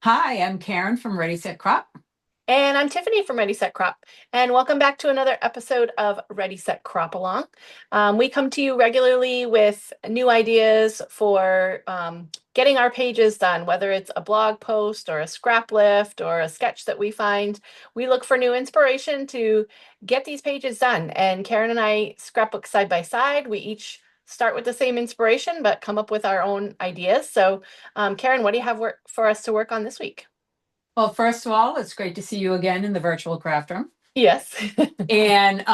Hi, I'm Karen from Ready Set Crop. And I'm Tiffany from Ready Set Crop. And welcome back to another episode of Ready Set Crop Along. We come to you regularly with new ideas for getting our pages done, whether it's a blog post or a scrap lift or a sketch that we find. We look for new inspiration to get these pages done. And Karen and I scrapbook side by side. We each start with the same inspiration, but come up with our own ideas. So, Karen, what do you have work for us to work on this week? Well, first of all, it's great to see you again in the virtual craft room. Yes. And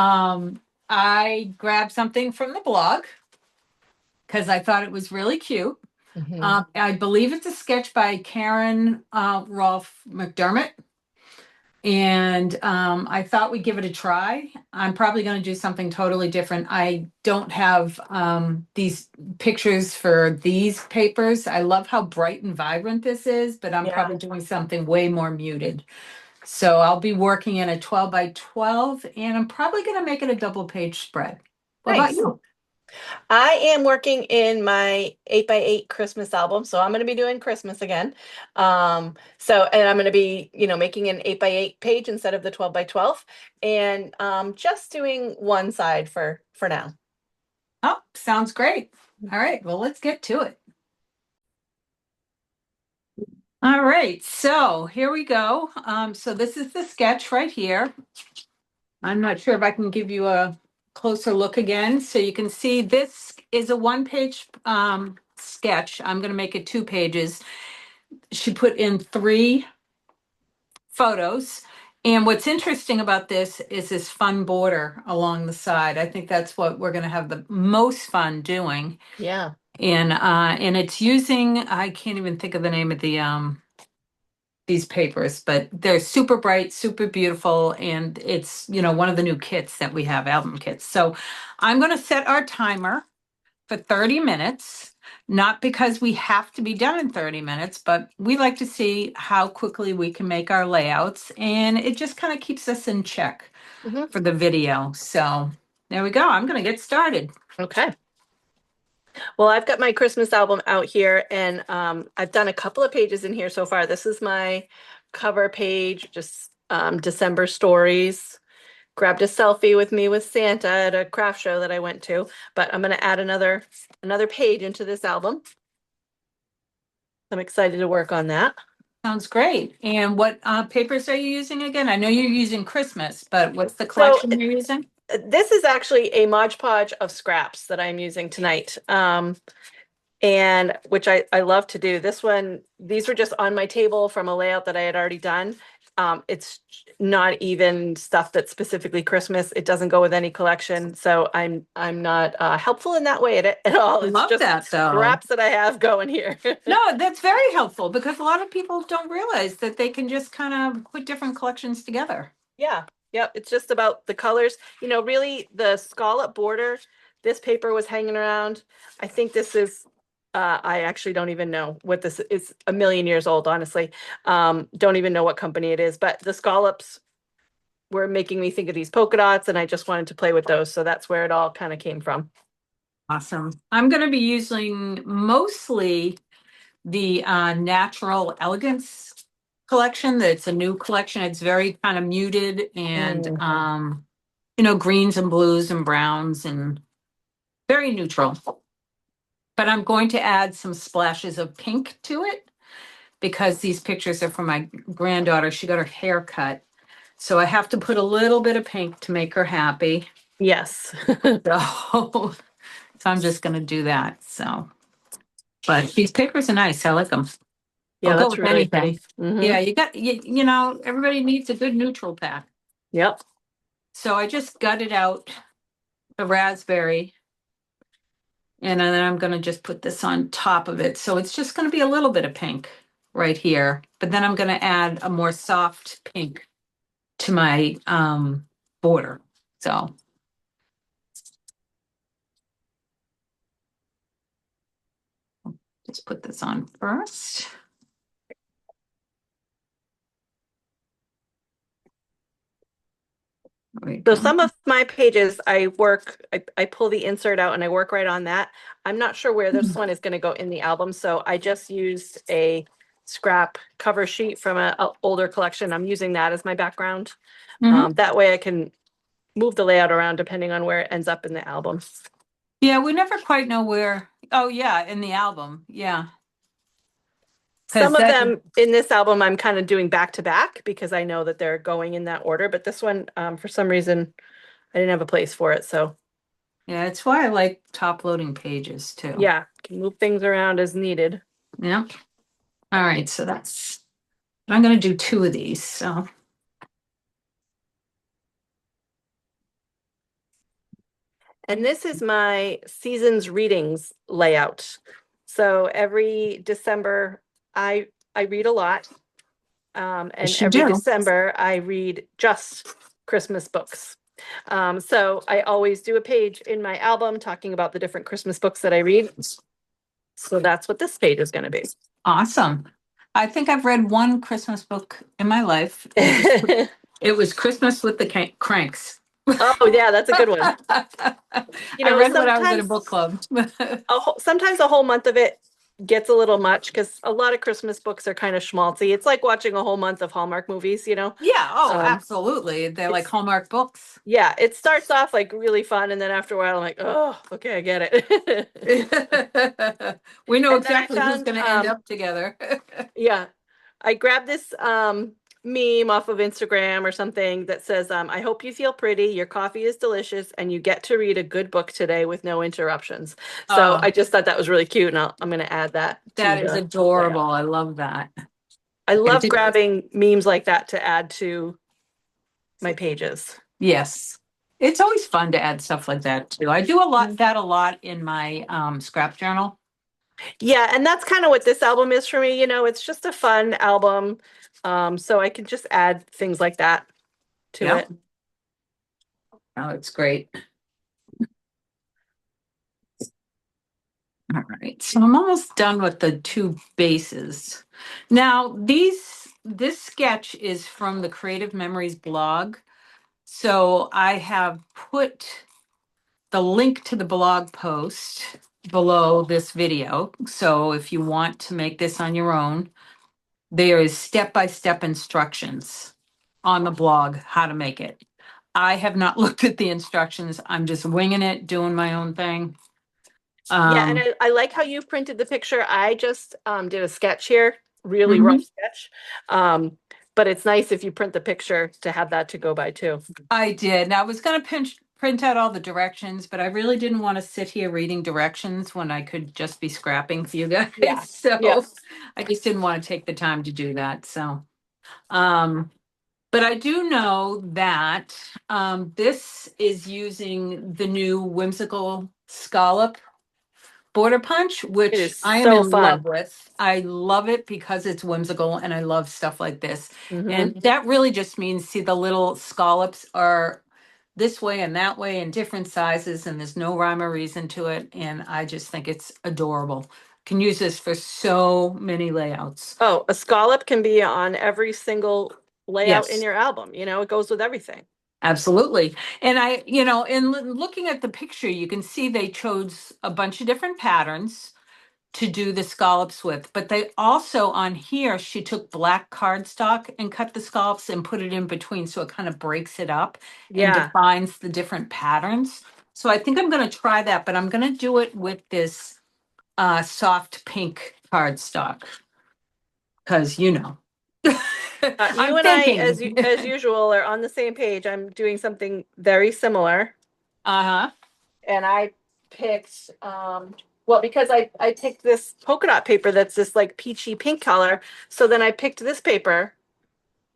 I grabbed something from the blog because I thought it was really cute. Mhm. I believe it's a sketch by Karen Rolfe McDermott. And I thought we'd give it a try. I'm probably going to do something totally different. I don't have these pictures for these papers. I love how bright and vibrant this is, but I'm Yeah. probably doing something way more muted. So I'll be working in a 12 by 12, and I'm probably going to make it a double page spread. What about Nice. you? I am working in my 8 by 8 Christmas album, so I'm going to be doing Christmas again. And I'm going to be, making an 8 by 8 page instead of the 12 by 12, and just doing one side for now. Oh, sounds great. All right, well, let's get to it. All right, so here we go. So this is the sketch right here. I'm not sure if I can give you a closer look again. So you can see this is a one-page sketch. I'm going to make it 2 pages. She put in 3 photos. And what's interesting about this is this fun border along the side. I think that's what we're going to have the most fun doing. Yeah. And it's using, I can't even think of the name of these papers, but they're super bright, super beautiful, and it's, one of the new kits that we have, album kits. So I'm going to set our timer for 30 minutes, not because we have to be done in 30 minutes, but we like to see how quickly we can make our layouts, and it just kind of keeps us in check Hmm. for the video. So there we go. I'm going to get started. Okay. Well, I've got my Christmas album out here, and I've done a couple of pages in here so far. This is my cover page, just December stories. Grabbed a selfie with me with Santa at a craft show that I went to, but I'm going to add another page into this album. I'm excited to work on that. Sounds great. And what papers are you using again? I know you're using Christmas, but what's the So collection you're using? this is actually a Mod Podge of scraps that I'm using tonight. And which I love to do. These were just on my table from a layout that I had already done. It's not even stuff that's specifically Christmas. It doesn't go with any collection, so I'm not helpful in that way at all. I It's love just that though. scraps that I have going here. No, that's very helpful because a lot of people don't realize that they can just kind of put different collections together. Yeah, yep. It's just about the colors. Really the scallop border. This paper was hanging around. I think this is. I actually don't even know what this is. It's a million years old, honestly. Don't even know what company it is, but the scallops were making me think of these polka dots, and I just wanted to play with those. So that's where it all kind of came from. Awesome. I'm going to be using mostly the Natural Elegance collection. That's a new collection. It's very kind of muted and Mm. greens and blues and browns and very neutral. But I'm going to add some splashes of pink to it because these pictures are from my granddaughter. She got her hair cut. So I have to put a little bit of pink to make her happy. Yes. So, so I'm just going to do that. So, but these papers are nice. I like them. I'll Yeah, go that's with really anything. pretty. Hmm. Yeah, everybody needs a good neutral pack. Yep. So I just gutted out a raspberry and then I'm going to just put this on top of it. So it's just going to be a little bit of pink right here. But then I'm going to add a more soft pink to my border. So just put this on first. There we So go. some of my pages, I pull the insert out and I work right on that. I'm not sure where this one is going to go in the album, so I just used a scrap cover sheet from a older collection. I'm using that as my background. Hmm. That way I can move the layout around depending on where it ends up in the album. Yeah, we never quite know where. Oh, yeah, in the album. Yeah, because Some of that. them in this album I'm kind of doing back to back because I know that they're going in that order, but this one, for some reason, I didn't have a place for it. So Yeah, it's why I like top loading pages too. yeah, can move things around as needed. Yeah. All right, so that's. I'm going to do two of these. So. And this is my seasons readings layout. So every December, I read a lot. And Yes, you every do. December, I read just Christmas books. So I always do a page in my album talking about the different Christmas books that I read. So that's what this page is going to be. Awesome. I think I've read one Christmas book in my life, and it was Christmas with the Cranks. Oh, yeah, that's a good one. You I know, read it when I was in a sometimes book club. sometimes a whole month of it gets a little much because a lot of Christmas books are kind of schmaltzy. It's like watching a whole month of Hallmark movies, you know. Yeah, oh, Um, absolutely. They're like it's Hallmark books. yeah, it starts off like really fun, and then after a while, I'm like, oh, okay, I get it. We know And then I exactly who's found, going to end up together. yeah, I grabbed this meme off of Instagram or something that says, I hope you feel pretty, your coffee is delicious, and you get to read a good book today with no interruptions. So Oh, I just thought that was really cute, and I'm going to add that to that is the adorable. layout. I love that. I I love did. grabbing memes like that to add to my pages. Yes. It's always fun to add stuff like that too. I do a lot in my scrap journal. Yeah, and that's kind of what this album is for me. You know, it's just a fun album. So I can just add things like that to Yep. it. Oh, it's great. All right. So I'm almost done with the two bases. Now, this sketch is from the Creative Memories blog. So I have put the link to the blog post below this video. So if you want to make this on your own, there is step-by-step instructions on the blog how to make it. I have not looked at the instructions. I'm just winging it, doing my own thing. Yeah, and Um, I like how you printed the picture. I just did a sketch here, really rough mhm. sketch. But it's nice if you print the picture to have that to go by too. I did. Now I was going to print out all the directions, but I really didn't want to sit here reading directions when I could just be scrapping for you guys. Yeah. Yeah. So I just didn't want to take the time to do that. So, um, but I do know that this is using the new whimsical scallop border punch, It which is I am so in love fun. with. I love it because it's whimsical and I love stuff like this. Hmm. And that really just means, see, the little scallops are this way and that way in different sizes, and there's no rhyme or reason to it. And I just think it's adorable. Can use this for so many layouts. Oh, a scallop can be on every single layout in Yes. your album. You know, it goes with everything. Absolutely. And in looking at the picture, you can see they chose a bunch of different patterns to do the scallops with. But they also on here, she took black cardstock and cut the scallops and put it in between so it kind of breaks it up and Yeah. defines the different patterns. So I think I'm going to try that, but I'm going to do it with this soft pink cardstock because You I'm and I, thinking. as usual, are on the same page. I'm doing something very similar, Uh-huh. and I picked well, because I picked this polka dot paper that's this like peachy pink color. So then I picked this paper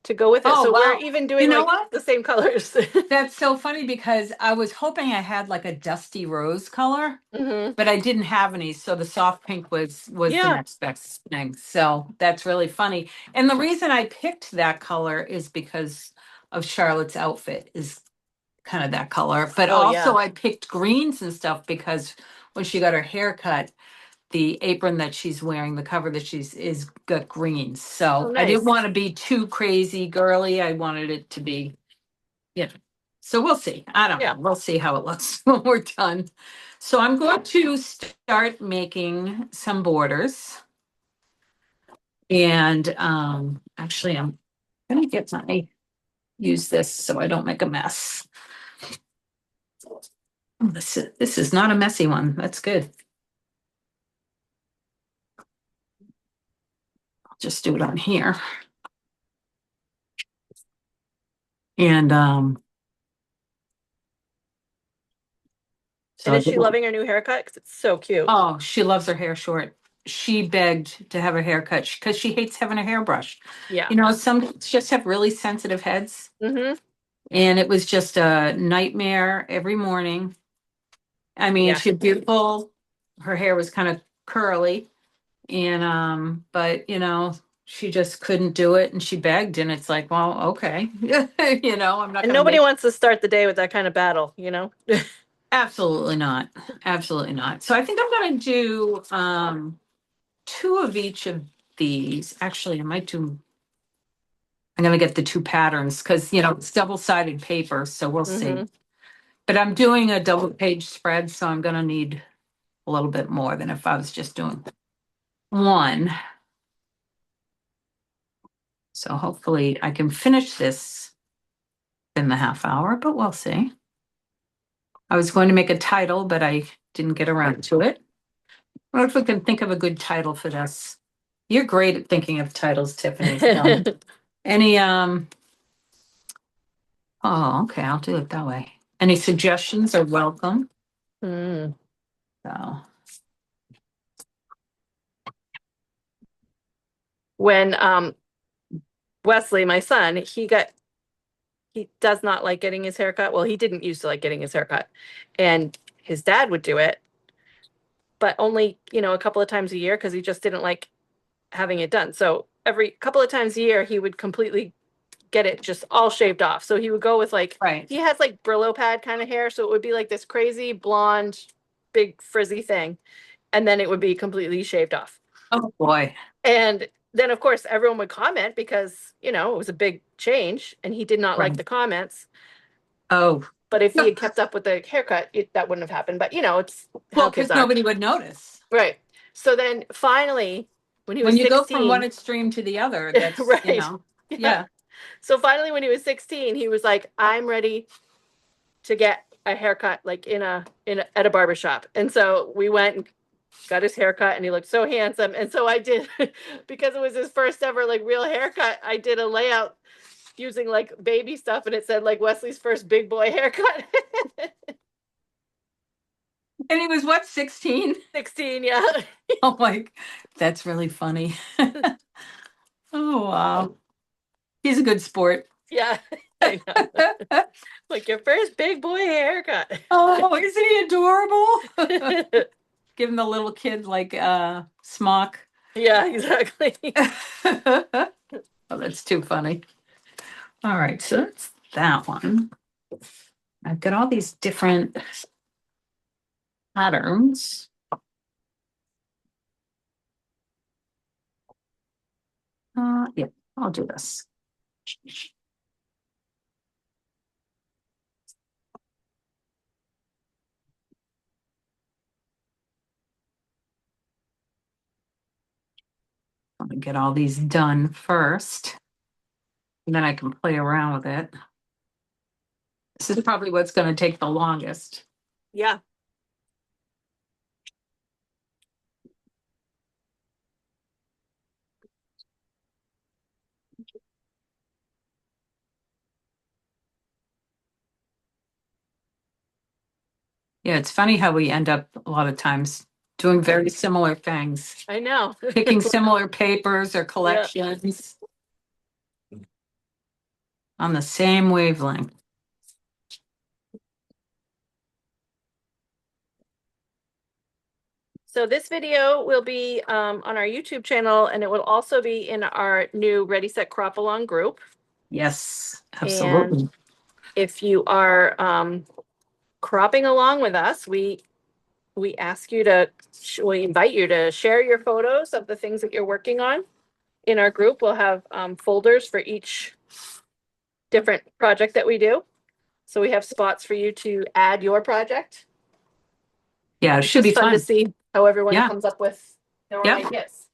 to go with it. Oh, So we're wow. even You doing know like what? the same colors. That's so funny because I was hoping I had like a dusty rose color, Hmm. but I didn't have any, so the soft pink was the Yeah. next best thing. So that's really funny. And the reason I picked that color is because of Charlotte's outfit is kind of that color. But Oh also yeah. I picked greens and stuff because when she got her hair cut, the apron that she's wearing, the cover that she's is got greens. Oh So I didn't nice. want to be too crazy girly. I wanted it to be, you know. So we'll see. I don't know. Yeah. We'll see how it looks when we're done. So I'm going to start making some borders. And actually, I'm gonna use this so I don't make a mess. Oh, this is not a messy one. That's good. I'll just do it on here. And And so I is she did. loving her new haircut? Because it's so cute. Oh, she loves her hair short. She begged to have her hair cut because she hates having her hair brushed. Yeah. You know, some kids just have really sensitive heads, Mm-hmm. and it was just a nightmare every morning. I mean, Yeah. she's beautiful. Her hair was kind of curly, and but she just couldn't do it, and she begged, and it's like, well, okay, I'm not And gonna nobody make. wants to start the day with that kind of battle, you know? Absolutely not. Absolutely not. So I think I'm gonna do two of each of these. Actually, I might do. I'm gonna get the two patterns because it's double-sided paper, so we'll see. Mm-hmm. But I'm doing a double page spread, so I'm gonna need a little bit more than if I was just doing one. So hopefully I can finish this in the half hour, but we'll see. I was going to make a title, but I didn't get around to it. What if we can think of a good title for this? You're great at thinking of titles, Tiffany. So any oh, okay, I'll do it that way. Any suggestions are welcome. Mm. So When Wesley, my son, he does not like getting his hair cut. Well, he didn't used to like getting his hair cut. And his dad would do it, but only, a couple of times a year because he just didn't like having it done. So every couple of times a year, he would completely get it just all shaved off. So he would go with like, right. he has like Brillo pad kind of hair. So it would be like this crazy blonde, big frizzy thing. And then it would be completely shaved off. Oh boy. And then, of course, everyone would comment because, it was a big change and he did not like Right. the comments. Oh. But if he had kept up with the haircut, that wouldn't have happened. But, it's how Well, kids because are. nobody would notice. Right. So then finally, when he When was you go from one 16, extreme to the other, that's, right. Yeah. yeah. So finally, when he was 16, he was like, I'm ready to get a haircut like at a barber shop. And so we went and got his haircut and he looked so handsome. And so I did because it was his first ever like real haircut, I did a layout using like baby stuff and it said like Wesley's first big boy haircut. And he was what, 16? 16, yeah. Oh my, that's really funny. Oh wow. He's a good sport. Yeah. I know. Like your first big boy haircut. Oh, isn't he adorable? Give him the little kid like smock. Yeah, exactly. Oh, that's too funny. All right, so that's that one. I've got all these different patterns. Yeah, I'll do this. Let me get all these done first, and then I can play around with it. This is probably what's going to take the longest. Yeah. Yeah, it's funny how we end up a lot of times doing very similar things, I know. picking similar papers or Yeah. collections on the same wavelength. So this video will be on our YouTube channel and it will also be in our new Ready Set Crop Along group. Yes, And absolutely. if you are cropping along with us, we ask you to, we invite you to share your photos of the things that you're working on. In our group, we'll have folders for each different project that we do. So we have spots for you to add your project. Yeah, it It's should be just fun to fun. see how everyone Yeah, comes up with their own yep. ideas.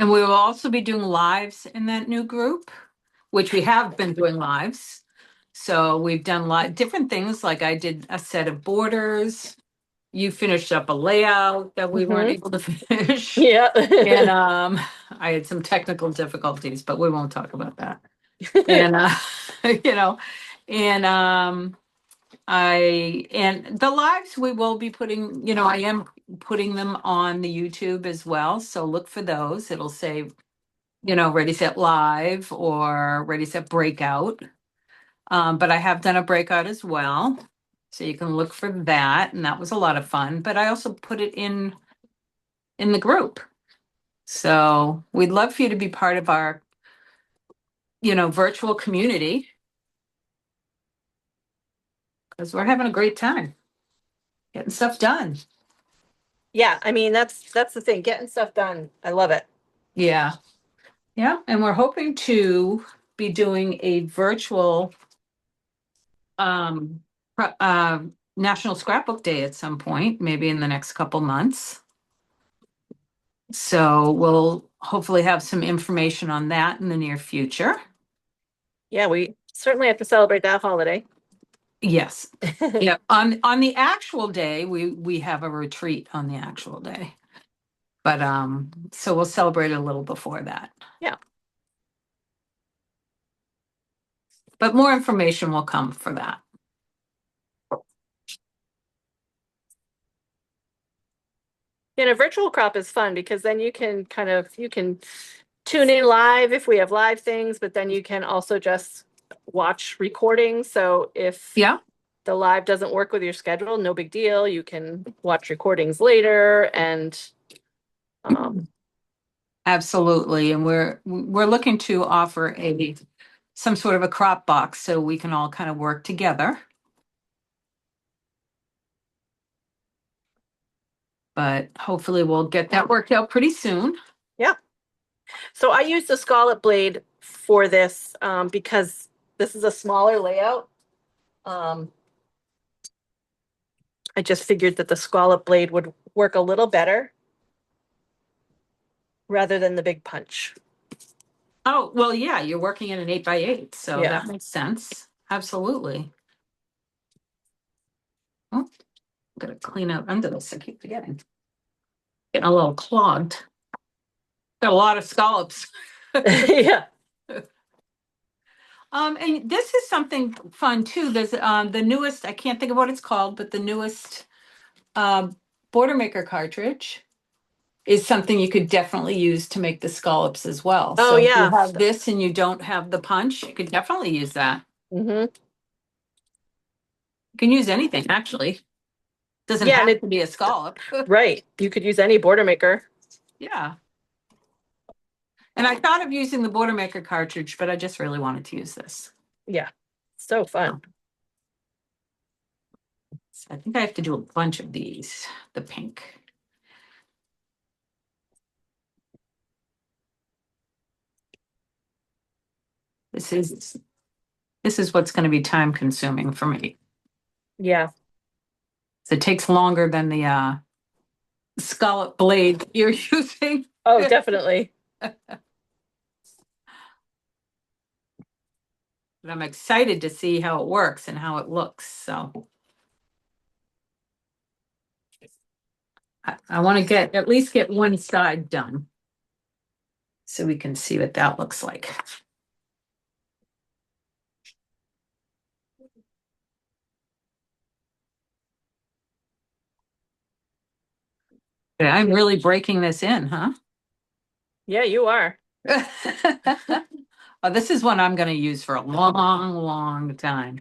And we will also be doing lives in that new group, which we have been doing lives. So we've done different things, like I did a set of borders. You finished up a layout that we weren't Hmm. able to finish. And Yeah. I had some technical difficulties, but we won't talk about that. And you know, and and the lives we will be putting, I am putting them on the YouTube as well. So look for those. It'll say, Ready Set Live or Ready Set Breakout. But I have done a breakout as well. So you can look for that. And that was a lot of fun. But I also put it in the group. So we'd love for you to be part of our, virtual community because we're having a great time getting stuff done. Yeah, I mean that's the thing, getting stuff done. I love it. Yeah. Yeah. And we're hoping to be doing a virtual um, National Scrapbook Day at some point, maybe in the next couple months. So we'll hopefully have some information on that in the near future. Yeah, we certainly have to celebrate that holiday. Yes. Yeah. On the actual day, we have a retreat on the actual day. But so we'll celebrate a little before that. Yeah. But more information will come for that. And a virtual crop is fun because then you can tune in live if we have live things, but then you can also just watch recordings. So if Yeah. the live doesn't work with your schedule, no big deal. You can watch recordings later and um, Absolutely. And we're looking to offer a some sort of a crop box so we can all kind of work together. But hopefully we'll get that worked out pretty soon. yeah. So I used the scallop blade for this because this is a smaller layout. Um, I just figured that the scallop blade would work a little better rather than the big punch. Oh, well, yeah, you're working in an 8x8, so Yeah. that makes sense. Absolutely. Oh, gotta clean up under this. I keep forgetting. Getting a little clogged. Got a lot of scallops. Yeah. And this is something fun too. There's the newest, I can't think of what it's called, but the newest um border maker cartridge is something you could definitely use to make the scallops as well. Oh So if you yeah. have this and you don't have the punch, you could definitely use that. Hmm. You can use anything, actually. Doesn't Yeah, and have it to be a scallop. right. You could use any border maker. Yeah. And I thought of using the border maker cartridge, but I just really wanted to use this. Yeah. So fun. So I think I have to do a bunch of these, the pink. This is this is what's going to be time consuming for me. Yeah. So it takes longer than the scallop blade you're using. Oh, definitely. But I'm excited to see how it works and how it looks. So I want to at least get one side done so we can see what that looks like. Yeah, I'm really breaking this in, huh? Yeah, you are. Oh, this is one I'm going to use for a long, long time.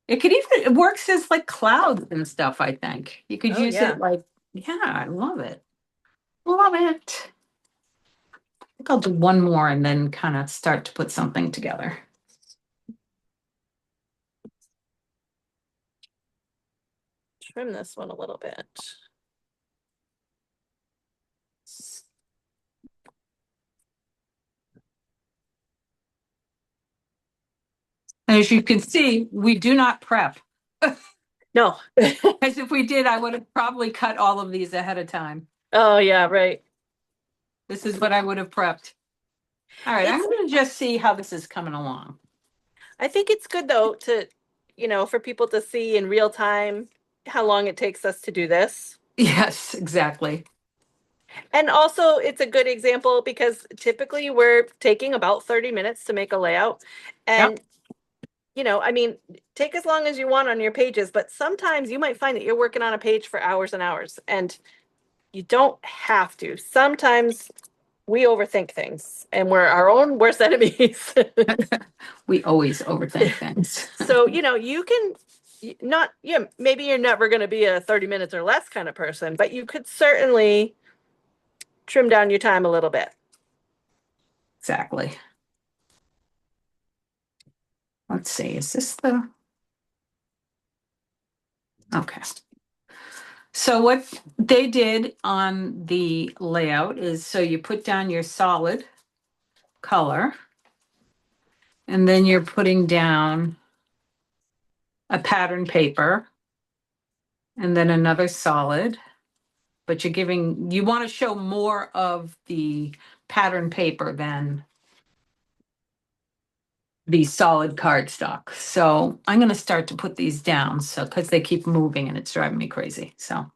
It works as like clouds and stuff, I think. You could Oh use it yeah. like, yeah, I love it. Love it. I think I'll do one more and then kind of start to put something together. Trim this one a little bit. As you can see, we do not prep. No. As if we did, I would have probably cut all of these ahead of time. Oh yeah, right. This is what I would have prepped. All right, I'm It's, going to just see how this is coming along. I think it's good though to, for people to see in real time how long it takes us to do this. Yes, exactly. And also, it's a good example because typically we're taking about 30 minutes to make a layout. Yep. And, I mean, take as long as you want on your pages, but sometimes you might find that you're working on a page for hours and hours, and you don't have to. Sometimes we overthink things and we're our own worst enemies. We always overthink things. So, you can not, maybe you're never going to be a 30 minutes or less kind of person, but you could certainly trim down your time a little bit. Exactly. Let's see, is this the, okay. So what they did on the layout is, so you put down your solid color, and then you're putting down a pattern paper, and then another solid, but you want to show more of the pattern paper than the solid cardstock. So I'm going to start to put these down, so because they keep moving and it's driving me crazy. So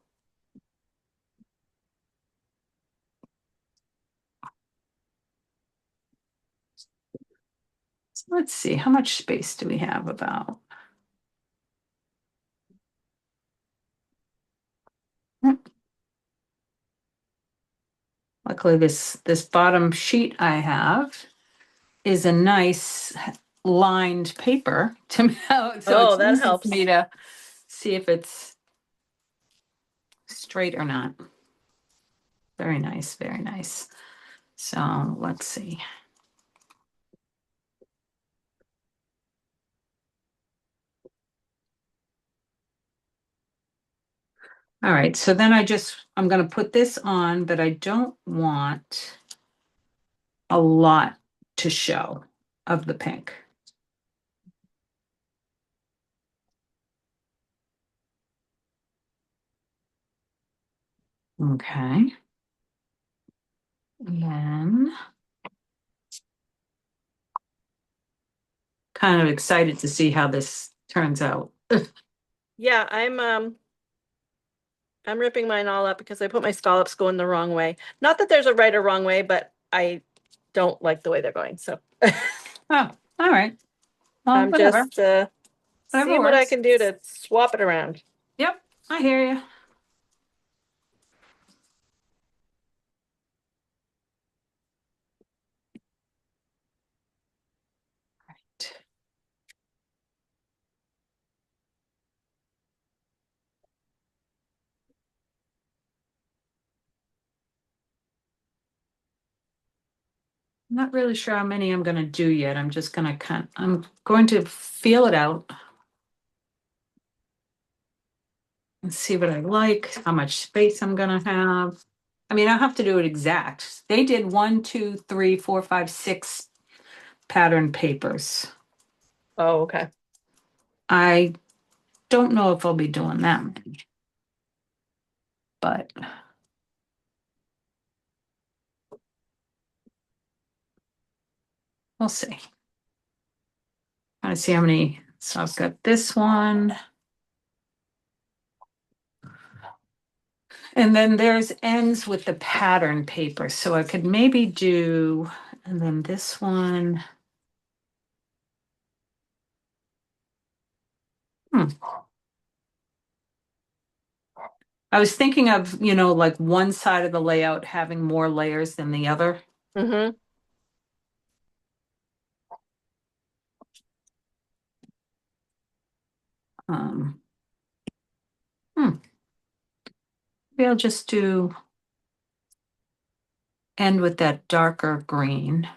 let's see, how much space do we have about? Luckily, this bottom sheet I have is a nice lined paper to so Oh, it's that easy for me helps. to see if it's straight or not. Very nice, very nice. So let's see. All right, so then I'm going to put this on, but I don't want a lot to show of the pink. Okay. And then kind of excited to see how this turns out. Yeah, I'm ripping mine all up because I put my scallops going the wrong way. Not that there's a right or wrong way, but I don't like the way they're going. So Oh, all right. Well, I'm whatever. just Whatever seeing what I works. can do to swap it around. Yep, I hear you. Not really sure how many I'm going to do yet. I'm going to feel it out and see what I like, how much space I'm going to have. I mean, I'll have to do it exact. They did 1, 2, 3, 4, 5, 6 pattern papers. Oh, okay. I don't know if I'll be doing that many, but we'll see. Trying to see how many. So I've got this one. And then there's ends with the pattern paper. So I could maybe do, and then this one. Hmm. I was thinking of, like one side of the layout having more layers than the other. Mm-hmm. Um, hmm. Maybe I'll just do end with that darker green.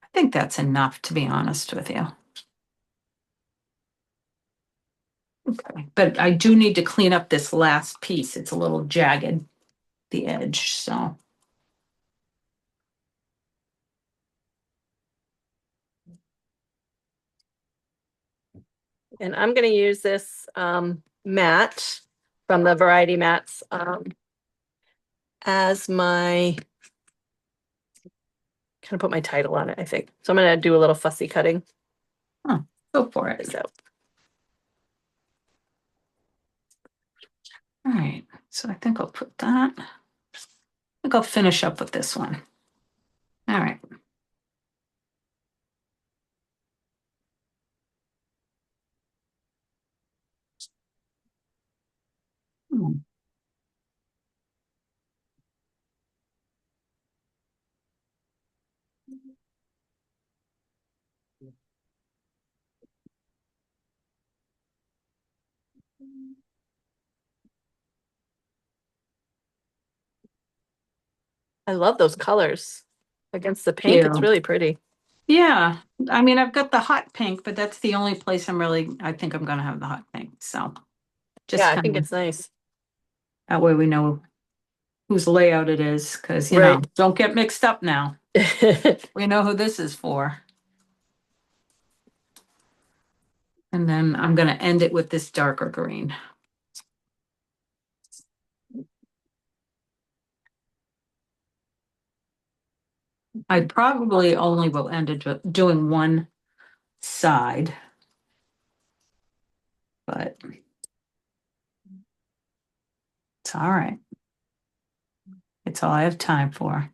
I think that's enough, to be honest with you. Okay. But I do need to clean up this last piece. It's a little jagged, the edge, so. And I'm going to use this mat from the Variety Mats. as my kind of put my title on it, I think. So I'm gonna do a little fussy cutting Oh, go for it. this out. All right. So I think I'll put that. I think I'll finish up with this one. All right. Hmm. I love those colors against the pink. It's Cute. really pretty. Yeah. I mean, I've got the hot pink, but that's the only place I think I'm gonna have the hot pink. So Yeah, just I think kind of it's nice. that way we know whose layout it is, because Right. don't get mixed up now. We know who this is for. And then I'm gonna end it with this darker green. I probably only will end it doing one side, but it's all right. It's all I have time for.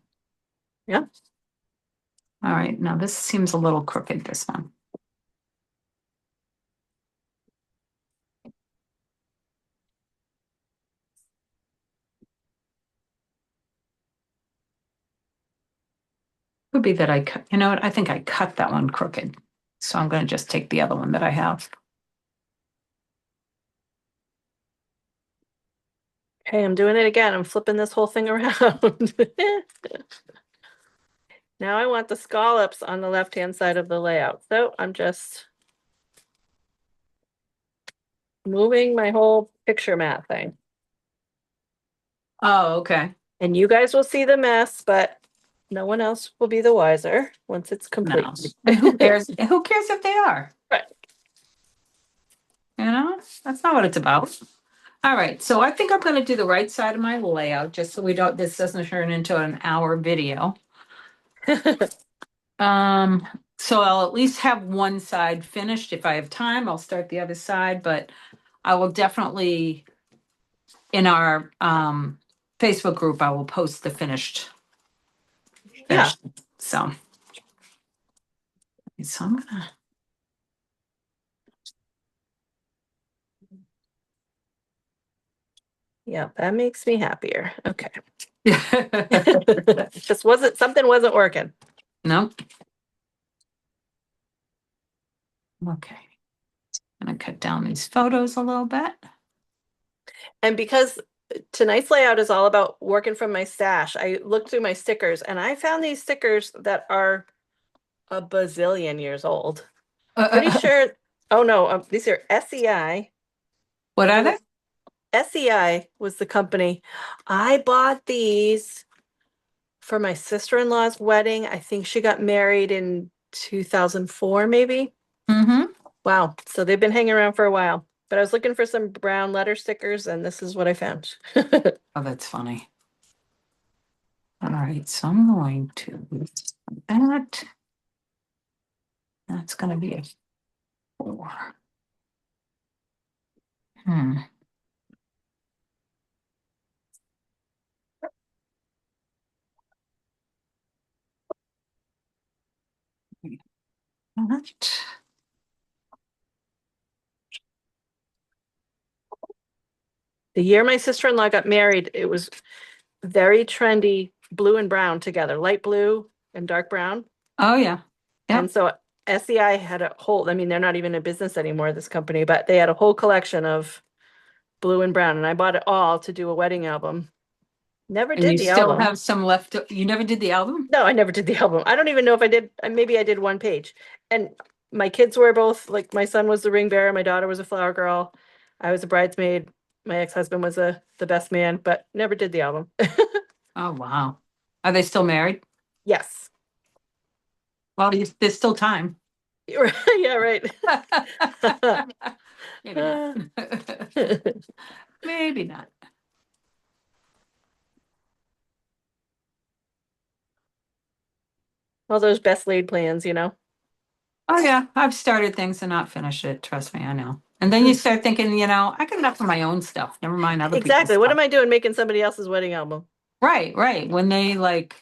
Yeah. All right, now this seems a little crooked, this one. Could be that I cut, you know what? I think I cut that one crooked. So I'm going to just take the other one that I have. Okay, I'm doing it again. I'm flipping this whole thing around. Now I want the scallops on the left-hand side of the layout. So I'm just moving my whole picture mat thing. Oh, okay. And you guys will see the mess, but no one else will be the wiser once it's No. complete. And who cares? Who cares if they are? Right. That's not what it's about. All right, so I think I'm going to do the right side of my layout just so this doesn't turn into an hour video. Um, so I'll at least have one side finished. If I have time, I'll start the other side, but I will definitely in our Facebook group, I will post the Yeah. finished. So I'm gonna Yeah, that makes me happier. Okay. yeah. Just something wasn't working. Nope. Okay. I'm gonna cut down these photos a little bit. And because tonight's layout is all about working from my stash, I looked through my stickers and I found these stickers that are a bazillion years old. Pretty sure. Oh no, these are SEI. What It are they? was SEI was the company. I bought these for my sister-in-law's wedding. I think she got married in 2004, maybe. Mm-hmm. Wow. So they've been hanging around for a while. But I was looking for some brown letter stickers, and this is what I found. Oh, that's funny. All right, so I'm going to that. That's gonna be a 4. Hmm. That. The year my sister-in-law got married, it was very trendy blue and brown together, light blue and dark brown. Oh yeah. And Yep. so SEI had a whole, I mean, they're not even in business anymore, this company, but they had a whole collection of blue and brown. And I bought it all to do a wedding album. Never And you did the still album. have some left. You never did the album? No, I never did the album. I don't even know if I did. Maybe I did one page. And my kids were both like my son was the ring bearer, my daughter was a flower girl. I was a bridesmaid. My ex-husband was the best man, but never did the album. Oh wow. Are they still married? Yes. Well, there's still time. Yeah, right. Maybe not. Maybe not. All those best laid plans, Oh yeah, I've started things and not finished it. Trust me, I know. And then you start thinking, I got enough of my own stuff. Never mind other people's Exactly. What stuff. am I doing making somebody else's wedding album? Right, right. When they like,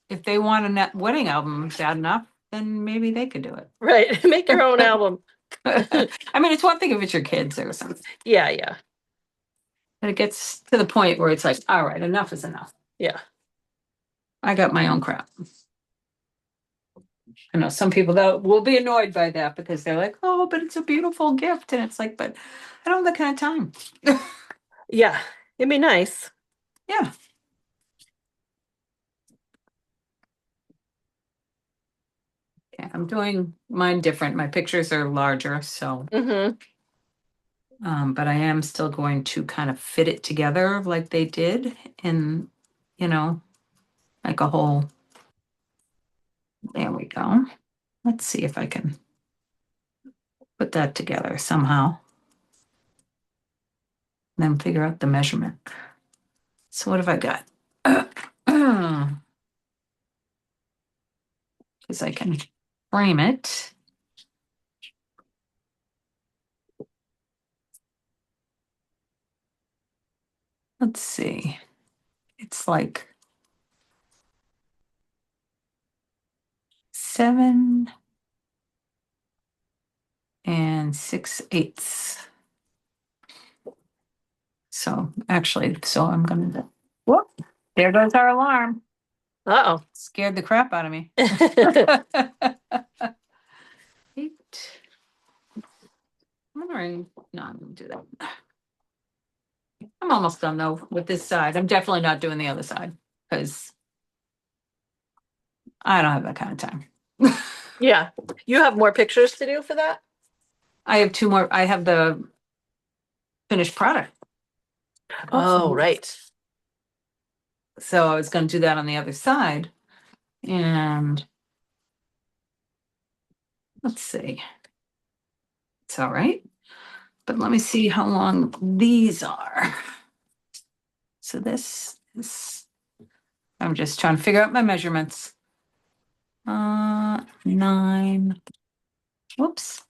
if they want a net wedding album bad enough, then maybe they could do Right. Make your own it. album. I mean, it's one thing if it's your kids or something, Yeah, yeah, but it gets to the point where it's like, all right, enough is enough. yeah. I got my own crap. I know some people that will be annoyed by that because they're like, oh, but it's a beautiful gift. And it's like, but I don't have that kind of time. Yeah. It'd be nice. Yeah. Yeah, I'm doing mine different. My pictures are larger, so Mm-hmm. but I am still going to kind of fit it together like they did in, you know, like a whole, there we go. Let's see if I can put that together somehow. Then figure out the measurement. So what have I got? Because I can frame it. Let's see. It's like 7 and 6/8. So actually, so I'm gonna do, whoop, there goes our alarm. Uh-oh. Scared the crap out of me. 8. I'm wondering, no, I'm gonna do that. I'm almost done though with this side. I'm definitely not doing the other side because I don't have that kind of time. Yeah. You have more pictures to do for that? I have 2 more. I have the finished product. Oh, So right. I was going to do that on the other side. And let's see. It's all right. But let me see how long these are. So this is, I'm just trying to figure out my measurements. 9, whoops,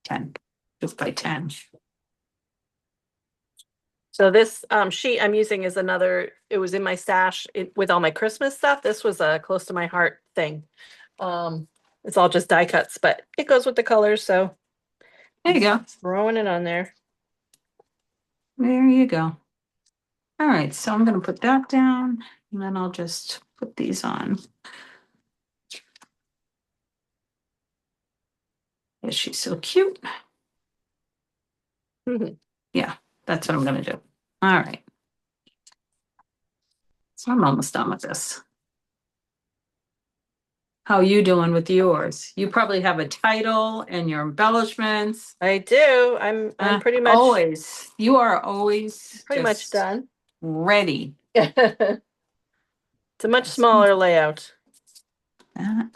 10, just by 10. So this sheet I'm using is another, it was in my stash with all my Christmas stuff. This was a close to my heart thing. It's all just die cuts, but it goes with the colors, so There you go. throwing it on there. There you go. All right, so I'm going to put that down and then I'll just put these on. Is she so cute? Yeah, that's what I'm going to do. All right. So I'm almost done with this. How are you doing with yours? You probably have a title and your embellishments. I do. I'm Always. You are always pretty much just done. ready. It's a much Just smaller layout. that.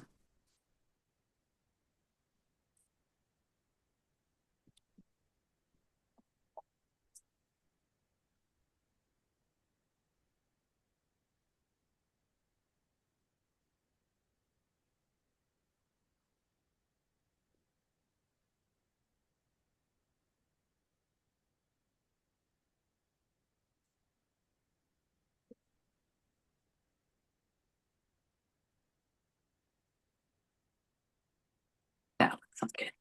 That looks good.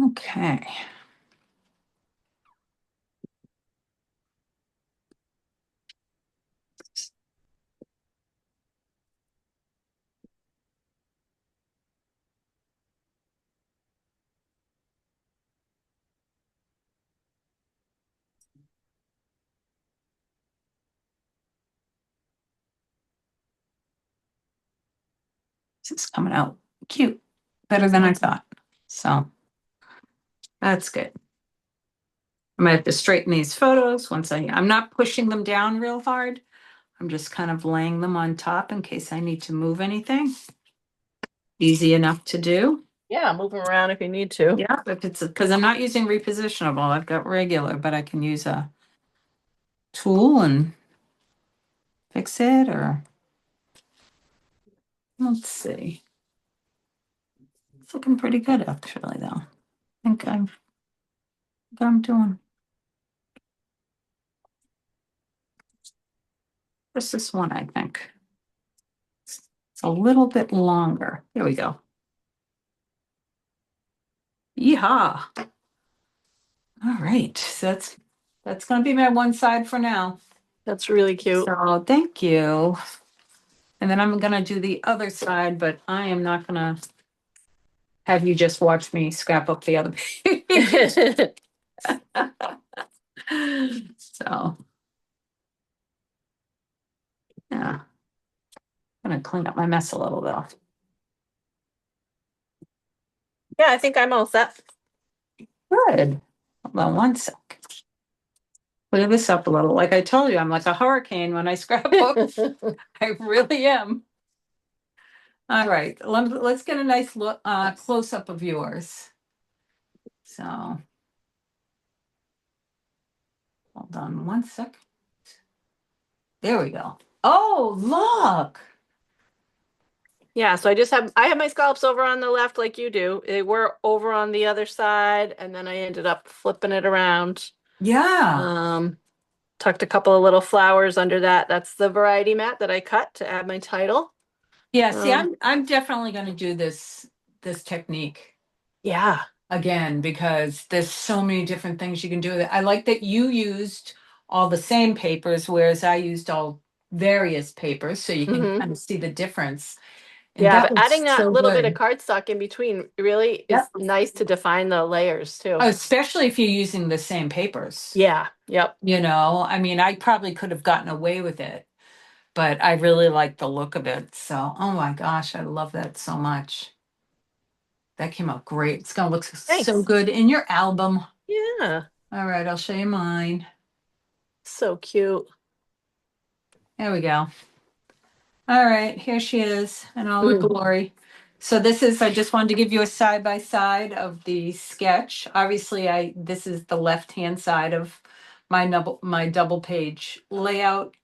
Okay. This is coming out cute. Better than I thought. So that's good. I might have to straighten these photos once I'm not pushing them down real hard. I'm just kind of laying them on top in case I need to move anything. Easy enough to do. Yeah, move them around if you need to. Yeah, if it's because I'm not using repositionable. I've got regular, but I can use a tool and fix it, or let's see. It's looking pretty good actually though. I think I'm doing just this one, I think. It's a little bit longer. Here we go. Yeehaw. All right. So that's gonna be my one side for now. That's really cute. So thank you. And then I'm gonna do the other side, but I am not gonna have you just watch me scrap up the other page. So yeah, I'm gonna clean up my mess a little though. Yeah, I think I'm all set. Good. Hold on one sec. Clear this up a little. Like I told you, I'm like a hurricane when I scrapbook. I really am. All right, let's get a nice look, close up of yours. So hold on one sec. There we go. Oh, look. Yeah, so I have my scallops over on the left like you do. They were over on the other side, and then I ended up flipping it around. Yeah. Um, Tucked a couple of little flowers under that. That's the variety mat that I cut to add my title. Yeah, see, Um, I'm definitely going to do this technique yeah. again because there's so many different things you can do with it. I like that you used all the same papers, whereas I used all various papers, so you can Hmm. kind of see the difference. And Yeah, that but was adding that so little bit of good. cardstock in between really Yep. is nice to define the layers too. Especially if you're using the same papers. Yeah, yep. I mean, I probably could have gotten away with it, but I really like the look of it. So, oh my gosh, I love that so much. That came out great. It's gonna look so Thanks. good in your album. Yeah, All right, I'll show you mine. so cute. There we go. All right, here she is in all her Mhm. glory. So I just wanted to give you a side by side of the sketch. Obviously, this is the left-hand side of my double page layout.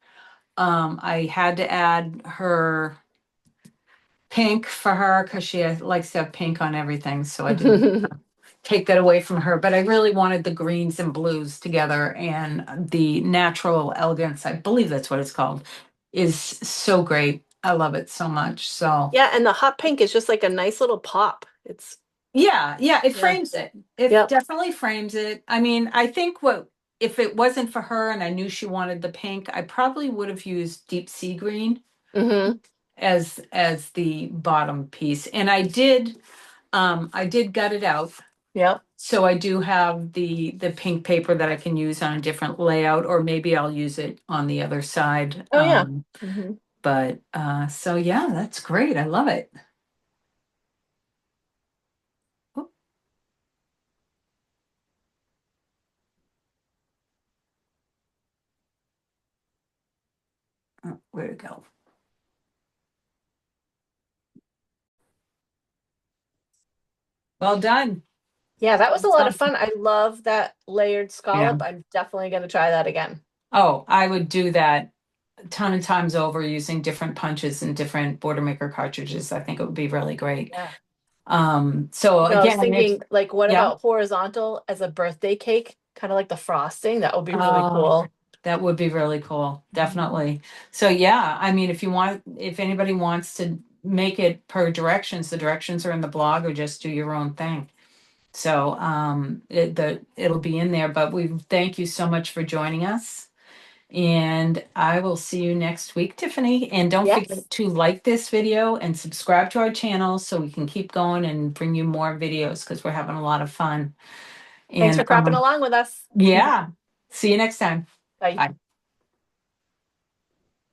I had to add her pink for her because she likes to have pink on everything. So I didn't take that away from her, but I really wanted the greens and blues together, and the natural elegance, I believe that's what it's called, is so great. I love it so much. So Yeah, and the hot pink is just like a nice little pop. It's yeah, it yeah. frames it. It Yep. definitely frames it. I mean, I think what if it wasn't for her and I knew she wanted the pink, I probably would have used deep sea green Hmm. as the bottom piece. And I did gut it out. Yep. So I do have the pink paper that I can use on a different layout, or maybe I'll use it on the other side. Oh yeah. Hmm. But so yeah, that's great. I love it. Oh, where'd it go? Well done. Yeah, that was a lot of So, fun. I love that layered yeah. scallop. I'm definitely going to try that again. Oh, I would do that a ton of times over using different punches and different border maker cartridges. I think it would be really great. Yeah. So No, I was again, if thinking, like, what yeah. about horizontal as a birthday cake? Kind of like the frosting. That would be really Oh, cool. that would be really cool. Mhm. Definitely. So yeah, I mean, if anybody wants to make it per directions, the directions are in the blog, or just do your own thing. So it'll be in there, but we thank you so much for joining us. And I will see you next week, Tiffany. And don't Yes. forget to like this video and subscribe to our channel so we can keep going and bring you more videos because we're having a lot of fun. Thanks for And crapping along with us. yeah, see you next time. Bye. Bye.